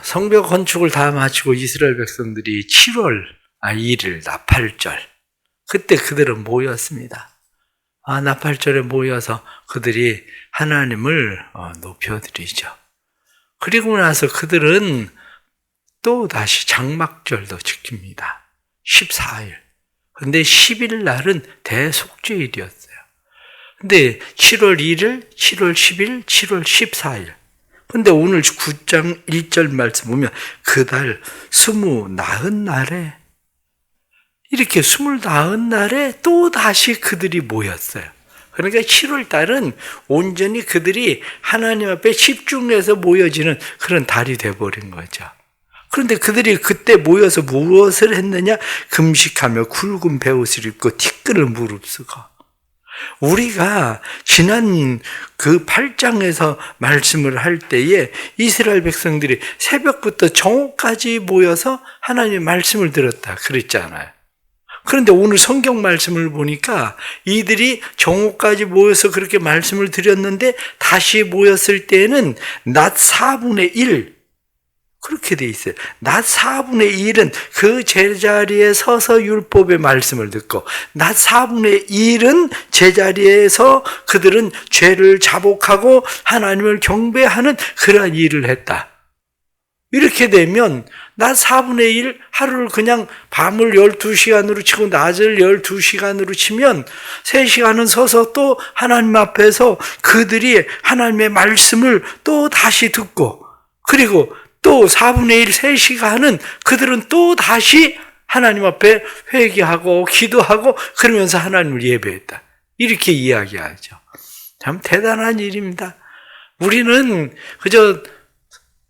성벽 건축을 다 마치고 이스라엘 백성들이 7월 1일 나팔절, 그때 그들은 모였습니다. 나팔절에 모여서 그들이 하나님을 높여드리죠. 그리고 나서 그들은 또 다시 장막절도 지킵니다. 14일. 근데 10일 날은 대속죄일이었어요. 근데 7월 1일, 7월 10일, 7월 14일. 근데 오늘 9장 1절 말씀 보면 그달 29날에 이렇게 29날에 또 다시 그들이 모였어요. 그러니까 7월 달은 온전히 그들이 하나님 앞에 집중해서 모여지는 그런 달이 돼버린 거죠. 그런데 그들이 그때 모여서 무엇을 했느냐? 금식하며 굵은 베옷을 입고 티끌을 무릅쓰고. 우리가 지난 그 8장에서 말씀을 할 때에 이스라엘 백성들이 새벽부터 정오까지 모여서 하나님의 말씀을 들었다 그랬잖아요. 그런데 오늘 성경 말씀을 보니까 이들이 정오까지 모여서 그렇게 말씀을 드렸는데 다시 모였을 때에는 낮 4분의 1 그렇게 돼 있어요. 낮 4분의 1은 그 제자리에 서서 율법의 말씀을 듣고 낮 4분의 1은 제자리에서 그들은 죄를 자복하고 하나님을 경배하는 그러한 일을 했다. 이렇게 되면 낮 4분의 1 하루를 그냥 밤을 12시간으로 치고 낮을 12시간으로 치면 3시간은 서서 또 하나님 앞에서 그들이 하나님의 말씀을 또 다시 듣고 그리고 또 4분의 1, 3시간은 그들은 또 다시 하나님 앞에 회개하고 기도하고 그러면서 하나님을 예배했다. 이렇게 이야기하죠. 참 대단한 일입니다. 우리는 그저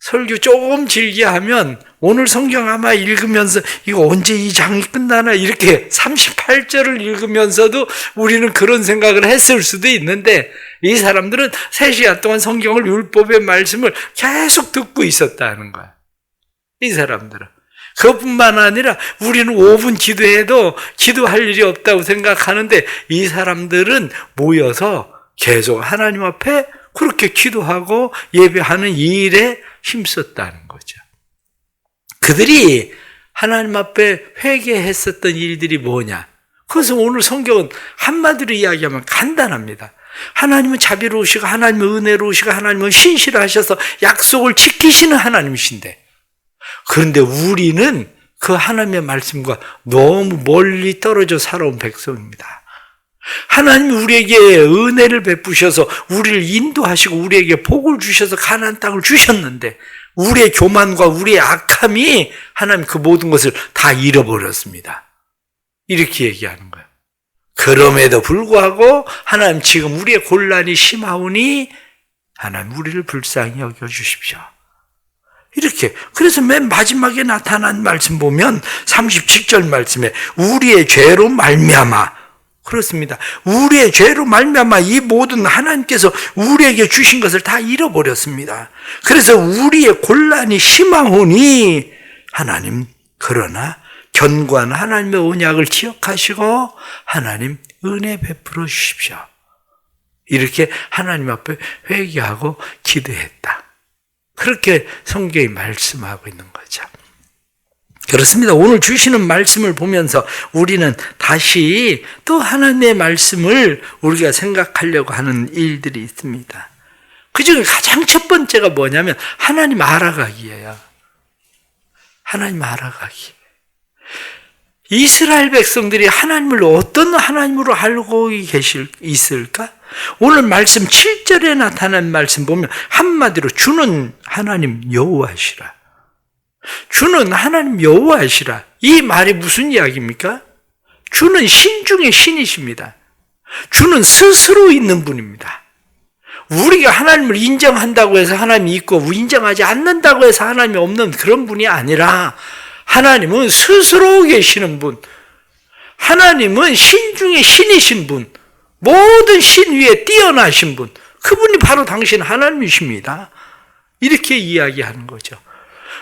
설교 조금 길게 하면 오늘 성경 아마 읽으면서 이거 언제 이 장이 끝나나 이렇게 38절을 읽으면서도 우리는 그런 생각을 했을 수도 있는데 이 사람들은 3시간 동안 성경을 율법의 말씀을 계속 듣고 있었다는 거야. 이 사람들은. 그것뿐만 아니라 우리는 5분 기도해도 기도할 일이 없다고 생각하는데 이 사람들은 모여서 계속 하나님 앞에 그렇게 기도하고 예배하는 일에 힘썼다는 거죠. 그들이 하나님 앞에 회개했었던 일들이 뭐냐? 그래서 오늘 성경은 한마디로 이야기하면 간단합니다. 하나님은 자비로우시고 하나님은 은혜로우시고 하나님은 신실하셔서 약속을 지키시는 하나님이신데 그런데 우리는 그 하나님의 말씀과 너무 멀리 떨어져 살아온 백성입니다. 하나님이 우리에게 은혜를 베푸셔서 우리를 인도하시고 우리에게 복을 주셔서 가나안 땅을 주셨는데 우리의 교만과 우리의 악함이 하나님 그 모든 것을 다 잃어버렸습니다. 이렇게 얘기하는 거예요. 그럼에도 불구하고 하나님 지금 우리의 곤란이 심하오니 하나님 우리를 불쌍히 여겨주십시오. 이렇게 그래서 맨 마지막에 나타난 말씀 보면 37절 말씀에 우리의 죄로 말미암아 그렇습니다. 우리의 죄로 말미암아 이 모든 하나님께서 우리에게 주신 것을 다 잃어버렸습니다. 그래서 우리의 곤란이 심하오니 하나님 그러나 견고한 하나님의 언약을 기억하시고 하나님 은혜 베풀어 주십시오. 이렇게 하나님 앞에 회개하고 기도했다. 그렇게 성경이 말씀하고 있는 거죠. 그렇습니다. 오늘 주시는 말씀을 보면서 우리는 다시 또 하나님의 말씀을 우리가 생각하려고 하는 일들이 있습니다. 그중에 가장 첫 번째가 뭐냐면 하나님 알아가기예요. 하나님 알아가기. 이스라엘 백성들이 하나님을 어떤 하나님으로 알고 있을까? 오늘 말씀 7절에 나타난 말씀 보면 한마디로 주는 하나님 여호와시라. 주는 하나님 여호와시라. 이 말이 무슨 이야기입니까? 주는 신 중에 신이십니다. 주는 스스로 있는 분입니다. 우리가 하나님을 인정한다고 해서 하나님이 있고 인정하지 않는다고 해서 하나님이 없는 그런 분이 아니라 하나님은 스스로 계시는 분. 하나님은 신 중에 신이신 분. 모든 신 위에 뛰어나신 분. 그분이 바로 당신 하나님이십니다. 이렇게 이야기하는 거죠.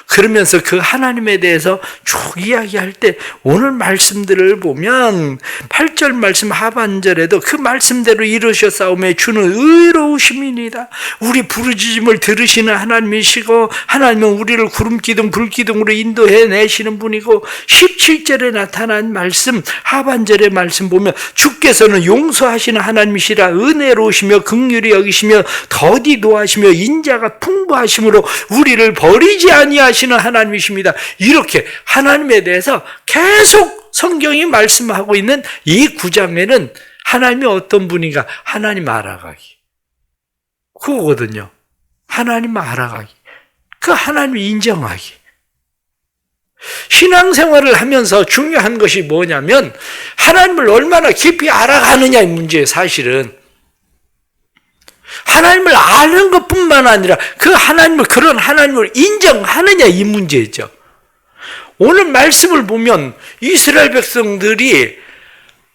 그러면서 그 하나님에 대해서 쭉 이야기할 때 오늘 말씀들을 보면 8절 말씀 하반절에도 그 말씀대로 이루셨사오매 주는 의로우심이니이다. 우리 부르짖음을 들으시는 하나님이시고 하나님은 우리를 구름기둥 불기둥으로 인도해내시는 분이고 17절에 나타난 말씀 하반절의 말씀 보면 주께서는 용서하시는 하나님이시라 은혜로우시며 긍휼히 여기시며 더디 노하시며 인자가 풍부하심으로 우리를 버리지 아니하시는 하나님이십니다. 이렇게 하나님에 대해서 계속 성경이 말씀하고 있는 이 9장에는 하나님이 어떤 분인가? 하나님 알아가기. 그거거든요. 하나님 알아가기. 그 하나님 인정하기. 신앙생활을 하면서 중요한 것이 뭐냐면 하나님을 얼마나 깊이 알아가느냐의 문제예요. 사실은 하나님을 아는 것뿐만 아니라 그 하나님을 그런 하나님을 인정하느냐 이 문제죠. 오늘 말씀을 보면 이스라엘 백성들이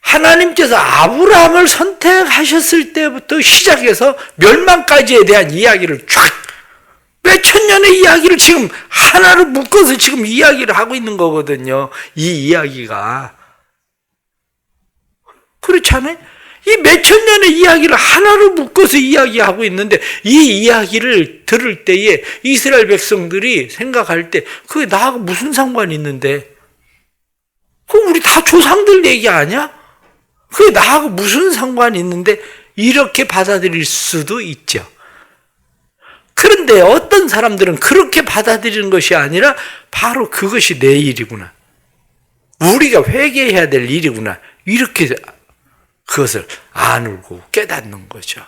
하나님께서 아브라함을 선택하셨을 때부터 시작해서 멸망까지에 대한 이야기를 쫙 몇천 년의 이야기를 지금 하나로 묶어서 지금 이야기를 하고 있는 거거든요. 이 이야기가. 그렇지 않아요? 이 몇천 년의 이야기를 하나로 묶어서 이야기하고 있는데 이 이야기를 들을 때에 이스라엘 백성들이 생각할 때 그게 나하고 무슨 상관이 있는데? 그거 우리 다 조상들 얘기 아니야? 그게 나하고 무슨 상관이 있는데? 이렇게 받아들일 수도 있죠. 그런데 어떤 사람들은 그렇게 받아들이는 것이 아니라 바로 그것이 내 일이구나. 우리가 회개해야 될 일이구나. 이렇게 그것을 아누고 깨닫는 거죠.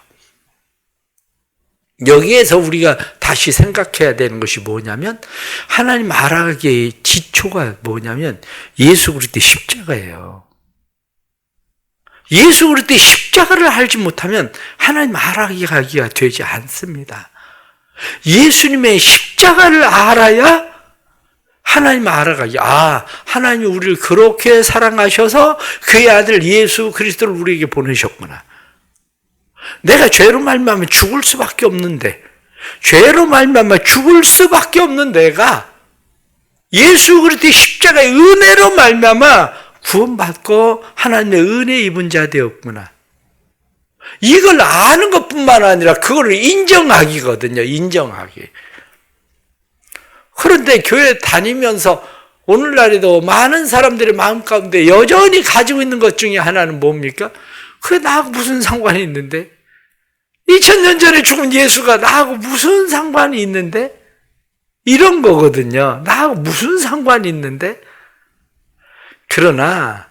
여기에서 우리가 다시 생각해야 되는 것이 뭐냐면 하나님 알아가기의 기초가 뭐냐면 예수 그리스도의 십자가예요. 예수 그리스도의 십자가를 알지 못하면 하나님 알아가기가 되지 않습니다. 예수님의 십자가를 알아야 하나님 알아가기. 하나님이 우리를 그렇게 사랑하셔서 그의 아들 예수 그리스도를 우리에게 보내셨구나. 내가 죄로 말미암아 죽을 수밖에 없는데, 죄로 말미암아 죽을 수밖에 없는 내가 예수 그리스도의 십자가의 은혜로 말미암아 구원받고 하나님의 은혜 입은 자 되었구나. 이걸 아는 것뿐만 아니라 그걸 인정하기거든요. 인정하기. 그런데 교회 다니면서 오늘날에도 많은 사람들의 마음 가운데 여전히 가지고 있는 것 중에 하나는 뭡니까? 그게 나하고 무슨 상관이 있는데? 2000년 전에 죽은 예수가 나하고 무슨 상관이 있는데? 이런 거거든요. 나하고 무슨 상관이 있는데? 그러나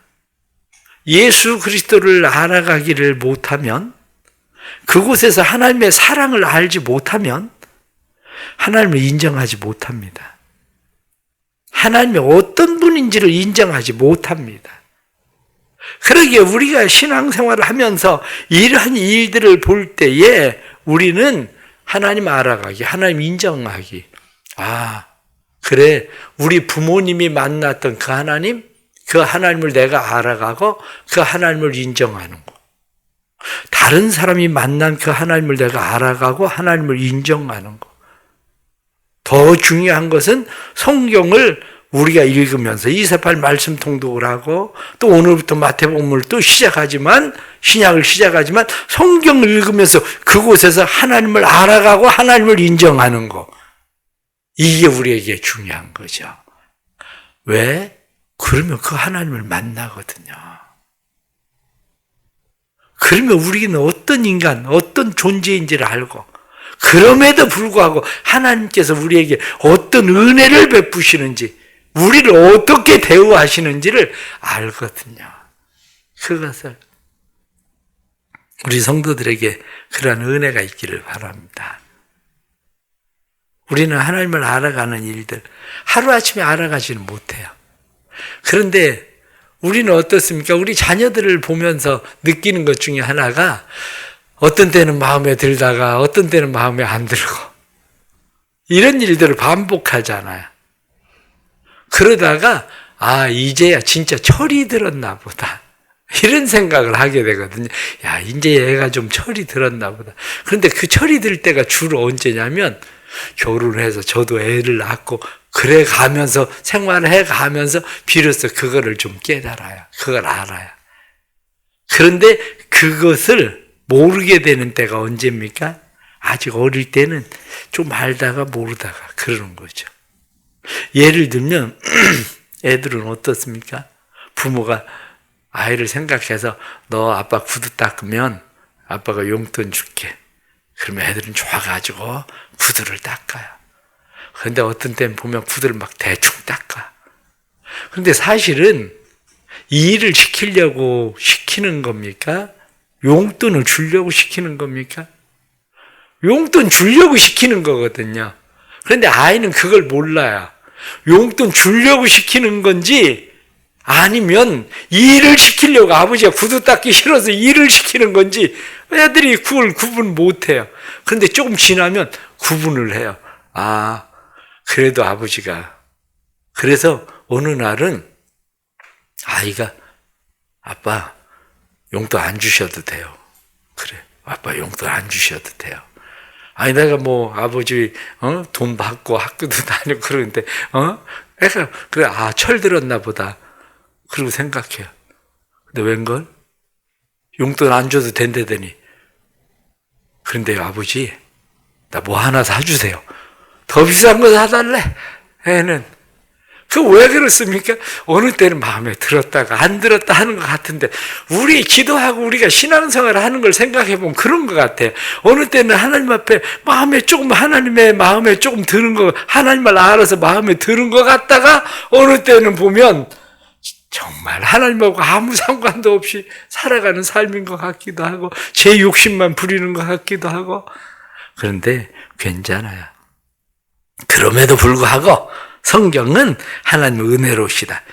예수 그리스도를 알아가기를 못하면, 그곳에서 하나님의 사랑을 알지 못하면 하나님을 인정하지 못합니다. 하나님이 어떤 분인지를 인정하지 못합니다. 그러기에 우리가 신앙생활을 하면서 이러한 일들을 볼 때에 우리는 하나님 알아가기, 하나님 인정하기. 그래, 우리 부모님이 만났던 그 하나님을 내가 알아가고 그 하나님을 인정하는 거. 다른 사람이 만난 그 하나님을 내가 알아가고 하나님을 인정하는 거. 더 중요한 것은 성경을 우리가 읽으면서 이사팔 말씀 통독을 하고 또 오늘부터 마태복음을 또 신약을 시작하지만 성경을 읽으면서 그곳에서 하나님을 알아가고 하나님을 인정하는 거. 이게 우리에게 중요한 거죠. 왜? 그러면 그 하나님을 만나거든요. 그러면 우리는 어떤 인간, 어떤 존재인지를 알고 그럼에도 불구하고 하나님께서 우리에게 어떤 은혜를 베푸시는지 우리를 어떻게 대우하시는지를 알거든요. 그것을 우리 성도들에게 그러한 은혜가 있기를 바랍니다. 우리는 하나님을 알아가는 일들 하루아침에 알아가지는 못해요. 그런데 우리는 어떻습니까? 우리 자녀들을 보면서 느끼는 것 중에 하나가 어떤 때는 마음에 들다가 어떤 때는 마음에 안 들고 이런 일들을 반복하잖아요. 그러다가 이제야 진짜 철이 들었나 보다. 이런 생각을 하게 되거든요. 이제 얘가 좀 철이 들었나 보다. 그런데 그 철이 들 때가 주로 언제냐면 결혼해서 저도 애를 낳고 그래 가면서 생활해 가면서 비로소 그거를 좀 깨달아요. 그걸 알아요. 그런데 그것을 모르게 되는 때가 언제입니까? 아직 어릴 때는 좀 알다가 모르다가 그러는 거죠. 예를 들면 애들은 어떻습니까? 부모가 아이를 생각해서 너 아빠 구두 닦으면 아빠가 용돈 줄게. 그러면 애들은 좋아가지고 구두를 닦아요. 그런데 어떤 때는 보면 구두를 막 대충 닦아. 그런데 사실은 이 일을 시키려고 시키는 겁니까? 용돈을 주려고 시키는 겁니까? 용돈 주려고 시키는 거거든요. 그런데 아이는 그걸 몰라요. 용돈 주려고 시키는 건지 아니면 일을 시키려고 아버지가 구두 닦기 싫어서 일을 시키는 건지 애들이 그걸 구분 못해요. 그런데 조금 지나면 구분을 해요. 아, 그래도 아버지가. 그래서 어느 날은 아이가 아빠 용돈 안 주셔도 돼요. 그래, 아빠 용돈 안 주셔도 돼요. 아니 내가 뭐 아버지 돈 받고 학교도 다니고 그러는데 애가 그래 철 들었나 보다. 그러고 생각해요. 근데 웬걸? 용돈 안 줘도 된다더니. 그런데요, 아버지, 나 뭐 하나 사주세요. 더 비싼 거 사달래. 애는. 왜 그렇습니까? 어느 때는 마음에 들었다가 안 들었다 하는 것 같은데, 우리 기도하고 우리가 신앙생활을 하는 걸 생각해보면 그런 것 같아요. 어느 때는 하나님 앞에 하나님의 마음에 조금 드는 거, 하나님을 알아서 마음에 드는 것 같다가, 어느 때는 보면, 정말 하나님하고 아무 상관도 없이 살아가는 삶인 것 같기도 하고 제 욕심만 부리는 것 같기도 하고 그런데 괜찮아요. 그럼에도 불구하고 성경은 하나님 은혜로우시다.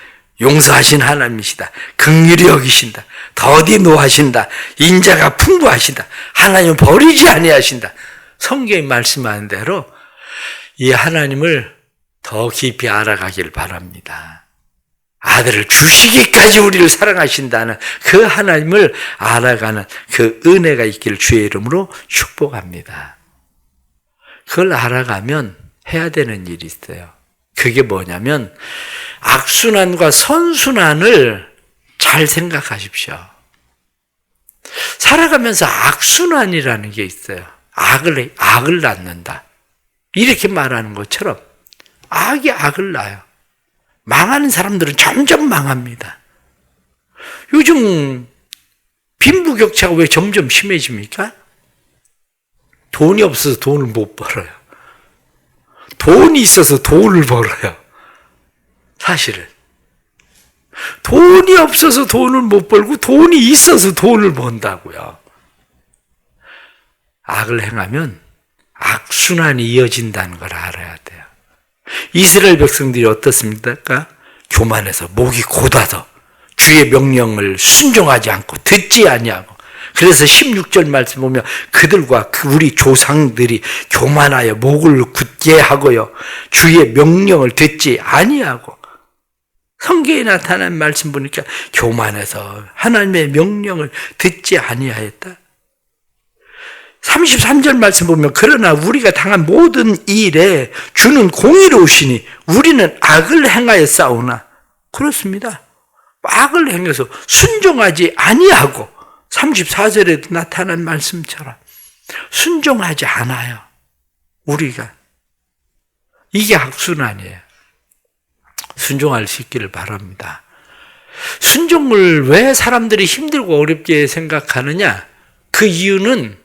용서하신 하나님이시다. 긍휼히 여기신다. 더디 노하신다. 인자가 풍부하시다. 하나님 버리지 아니하신다. 성경이 말씀하는 대로 이 하나님을 더 깊이 알아가길 바랍니다. 아들을 주시기까지 우리를 사랑하신다는 그 하나님을 알아가는 그 은혜가 있기를 주의 이름으로 축복합니다. 그걸 알아가면 해야 되는 일이 있어요. 그게 뭐냐면 악순환과 선순환을 잘 생각하십시오. 살아가면서 악순환이라는 게 있어요. 악을 낳는다. 이렇게 말하는 것처럼 악이 악을 낳아요. 망하는 사람들은 점점 망합니다. 요즘 빈부격차가 왜 점점 심해집니까? 돈이 없어서 돈을 못 벌어요. 돈이 있어서 돈을 벌어요. 사실은. 돈이 없어서 돈을 못 벌고 돈이 있어서 돈을 번다고요. 악을 행하면 악순환이 이어진다는 걸 알아야 돼요. 이스라엘 백성들이 어떻습니까? 교만해서 목이 곧아서 주의 명령을 순종하지 않고 듣지 아니하고 그래서 16절 말씀 보면 그들과 우리 조상들이 교만하여 목을 굳게 하고요 주의 명령을 듣지 아니하고 성경에 나타난 말씀 보니까 교만해서 하나님의 명령을 듣지 아니하였다. 33절 말씀 보면 그러나 우리가 당한 모든 일에 주는 공의로우시니 우리는 악을 행하여 싸우나 그렇습니다. 악을 행해서 순종하지 아니하고 34절에도 나타난 말씀처럼 순종하지 않아요. 우리가. 이게 악순환이에요. 순종할 수 있기를 바랍니다. 순종을 왜 사람들이 힘들고 어렵게 생각하느냐? 그 이유는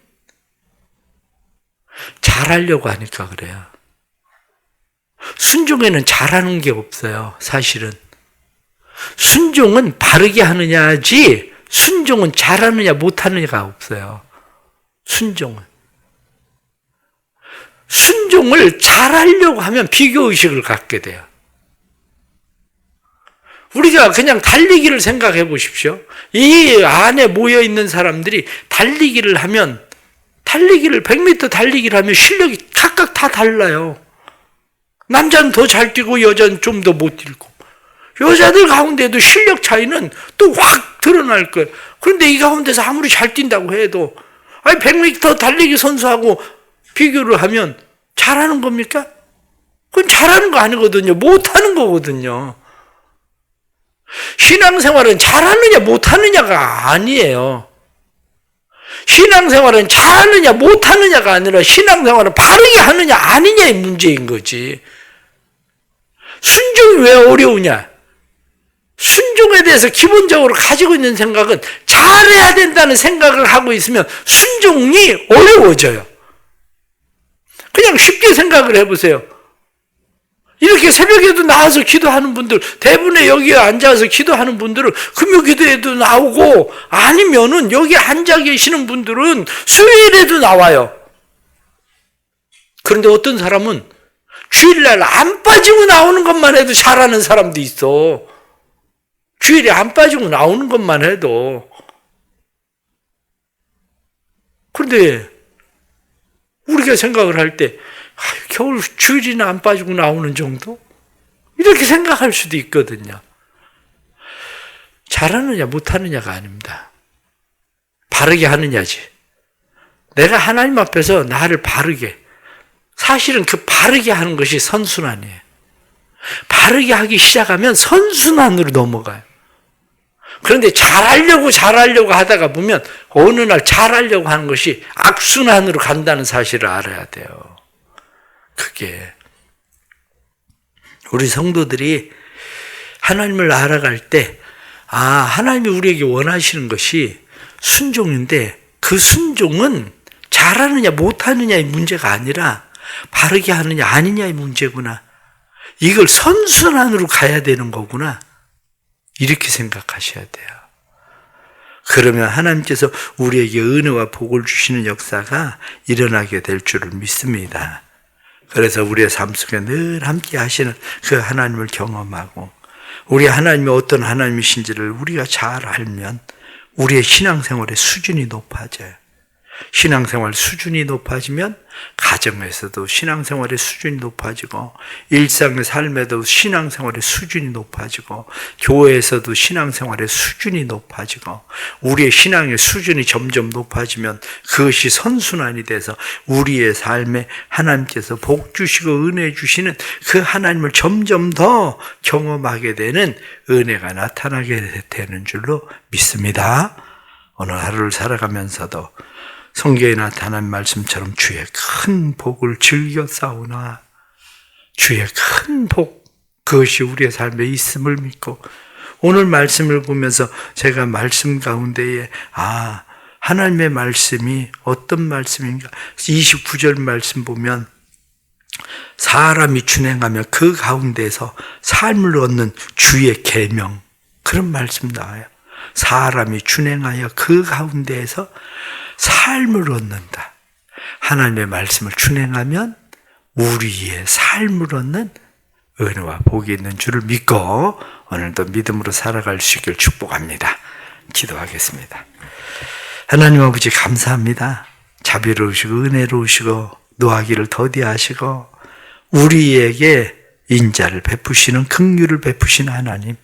잘하려고 하니까 그래요. 순종에는 잘하는 게 없어요. 사실은. 순종은 바르게 하느냐지 순종은 잘하느냐 못하느냐가 없어요. 순종을 잘하려고 하면 비교의식을 갖게 돼요. 우리가 그냥 달리기를 생각해 보십시오. 이 안에 모여있는 사람들이 달리기를 하면 100m 달리기를 하면 실력이 각각 다 달라요. 남자는 더 잘 뛰고 여자는 좀 더 못 뛰고 여자들 가운데도 실력 차이는 또 확 드러날 거예요. 그런데 이 가운데서 아무리 잘 뛴다고 해도 100m 달리기 선수하고 비교를 하면 잘하는 겁니까? 그건 잘하는 거 아니거든요. 못하는 거거든요. 신앙생활은 잘하느냐 못하느냐가 아니에요. 신앙생활은 잘하느냐 못하느냐가 아니라 신앙생활은 바르게 하느냐 아니냐의 문제인 거지. 순종이 왜 어려우냐? 순종에 대해서 기본적으로 가지고 있는 생각은 잘해야 된다는 생각을 하고 있으면 순종이 어려워져요. 그냥 쉽게 생각을 해보세요. 이렇게 새벽에도 나와서 기도하는 분들, 대부분의 여기에 앉아서 기도하는 분들은 금요 기도에도 나오고, 아니면은 여기 앉아 계시는 분들은 수요일에도 나와요. 그런데 어떤 사람은 주일날 안 빠지고 나오는 것만 해도 잘하는 사람도 있어. 주일에 안 빠지고 나오는 것만 해도. 그런데 우리가 생각을 할 때 겨울 주일이나 안 빠지고 나오는 정도? 이렇게 생각할 수도 있거든요. 잘하느냐 못하느냐가 아닙니다. 바르게 하느냐지. 내가 하나님 앞에서 나를 바르게, 사실은 그 바르게 하는 것이 선순환이에요. 바르게 하기 시작하면 선순환으로 넘어가요. 그런데 잘하려고 하다가 보면 어느 날 잘하려고 하는 것이 악순환으로 간다는 사실을 알아야 돼요. 그게 우리 성도들이 하나님을 알아갈 때, 하나님이 우리에게 원하시는 것이 순종인데, 그 순종은 잘하느냐 못하느냐의 문제가 아니라 바르게 하느냐 아니냐의 문제구나. 이걸 선순환으로 가야 되는 거구나. 이렇게 생각하셔야 돼요. 그러면 하나님께서 우리에게 은혜와 복을 주시는 역사가 일어나게 될 줄을 믿습니다. 그래서 우리의 삶 속에 늘 함께 하시는 그 하나님을 경험하고, 우리 하나님이 어떤 하나님이신지를 우리가 잘 알면 우리의 신앙생활의 수준이 높아져요. 신앙생활 수준이 높아지면 가정에서도 신앙생활의 수준이 높아지고, 일상의 삶에도 신앙생활의 수준이 높아지고, 교회에서도 신앙생활의 수준이 높아지고, 우리의 신앙의 수준이 점점 높아지면 그것이 선순환이 돼서 우리의 삶에 하나님께서 복 주시고 은혜 주시는 그 하나님을 점점 더 경험하게 되는 은혜가 나타나게 되는 줄로 믿습니다. 오늘 하루를 살아가면서도 성경에 나타난 말씀처럼 주의 큰 복을 즐겨 싸우나, 주의 큰 복, 그것이 우리의 삶에 있음을 믿고, 오늘 말씀을 보면서 제가 말씀 가운데에 하나님의 말씀이 어떤 말씀인가, 29절 말씀 보면 사람이 준행하며 그 가운데서 삶을 얻는 주의 계명, 그런 말씀 나와요. 사람이 준행하여 그 가운데에서 삶을 얻는다. 하나님의 말씀을 준행하면 우리의 삶을 얻는 은혜와 복이 있는 줄을 믿고 오늘도 믿음으로 살아갈 수 있기를 축복합니다. 기도하겠습니다. 하나님 아버지 감사합니다. 자비로우시고 은혜로우시고 노하기를 더디하시고 우리에게 인자를 베푸시는 긍휼을 베푸시는 하나님,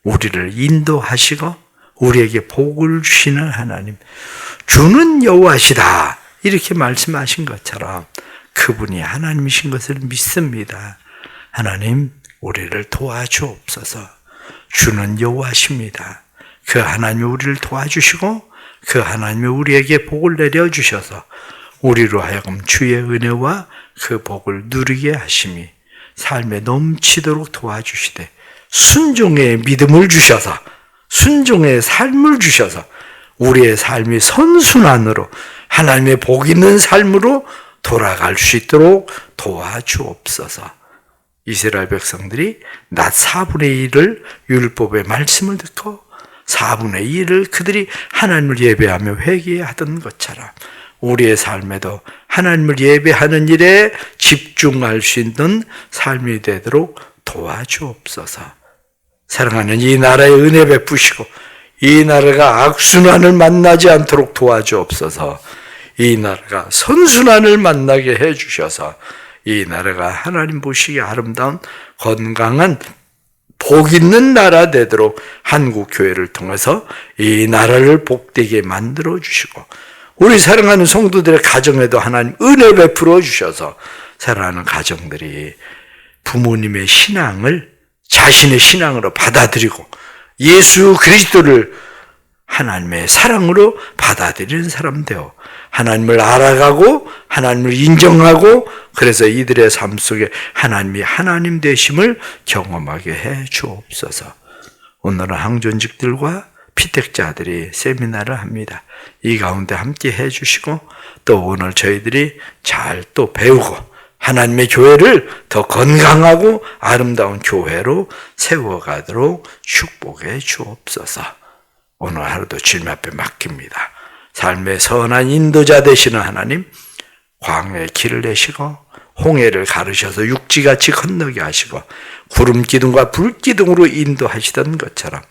우리를 인도하시고 우리에게 복을 주시는 하나님, 주는 여호와시다 이렇게 말씀하신 것처럼 그분이 하나님이신 것을 믿습니다. 하나님, 우리를 도와주옵소서. 주는 여호와십니다. 그 하나님이 우리를 도와주시고 그 하나님이 우리에게 복을 내려주셔서 우리로 하여금 주의 은혜와 그 복을 누리게 하심이 삶에 넘치도록 도와주시되, 순종의 믿음을 주셔서, 순종의 삶을 주셔서 우리의 삶이 선순환으로 하나님의 복 있는 삶으로 돌아갈 수 있도록 도와주옵소서. 이스라엘 백성들이 낮 4분의 1을 율법의 말씀을 듣고 4분의 1을 그들이 하나님을 예배하며 회개하던 것처럼 우리의 삶에도 하나님을 예배하는 일에 집중할 수 있는 삶이 되도록 도와주옵소서. 사랑하는 이 나라에 은혜 베푸시고 이 나라가 악순환을 만나지 않도록 도와주옵소서. 이 나라가 선순환을 만나게 해주셔서 이 나라가 하나님 보시기에 아름다운 건강한 복 있는 나라 되도록 한국교회를 통해서 이 나라를 복되게 만들어 주시고, 우리 사랑하는 성도들의 가정에도 하나님 은혜 베풀어 주셔서 사랑하는 가정들이 부모님의 신앙을 자신의 신앙으로 받아들이고 예수 그리스도를 하나님의 사랑으로 받아들이는 사람 되어 하나님을 알아가고 하나님을 인정하고 그래서 이들의 삶 속에 하나님이 하나님 되심을 경험하게 해 주옵소서. 오늘은 항존직들과 피택자들이 세미나를 합니다. 이 가운데 함께 해 주시고 또 오늘 저희들이 잘 또 배우고 하나님의 교회를 더 건강하고 아름다운 교회로 세워가도록 축복해 주옵소서. 오늘 하루도 주님 앞에 맡깁니다. 삶의 선한 인도자 되시는 하나님, 광야에 길을 내시고 홍해를 가르셔서 육지같이 건너게 하시고 구름 기둥과 불 기둥으로 인도하시던 것처럼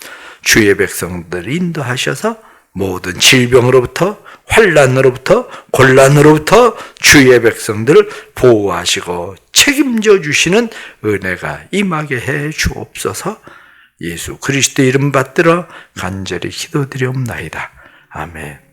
주의 백성들을 인도하셔서 모든 질병으로부터 환난으로부터 곤란으로부터 주의 백성들을 보호하시고 책임져 주시는 은혜가 임하게 해 주옵소서. 예수 그리스도 이름 받들어 간절히 기도드리옵나이다. 아멘.